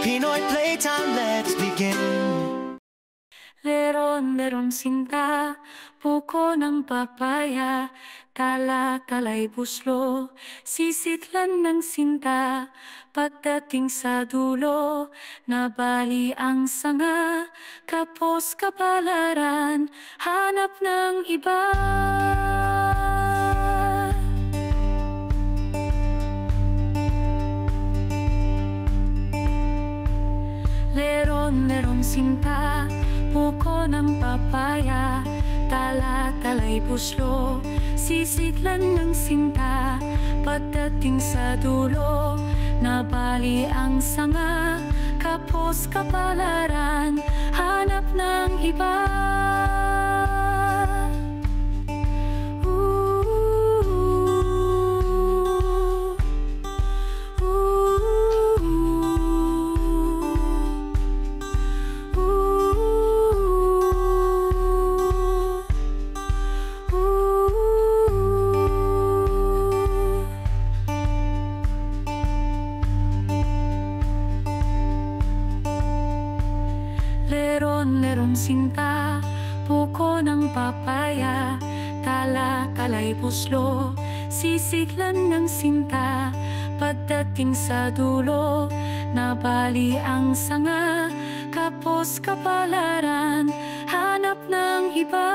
Pinoy Playtime, let's begin. Leron sinta, puko ng papaya, tala-talay buslo, sisitlan ng sinta. Pagdating sa dulo, nabali ang sanga, kapos kapalaran, hanap ng iba. Leron sinta, puko ng papaya, tala-talay buslo, sisitlan ng sinta. Pagdating sa dulo, nabali ang sanga, kapos kapalaran, hanap ng iba. Leron sinta, puko ng papaya, tala-talay buslo, sisiklan ng sinta. Pagdating sa dulo, nabali ang sanga, kapos kapalaran, hanap ng iba.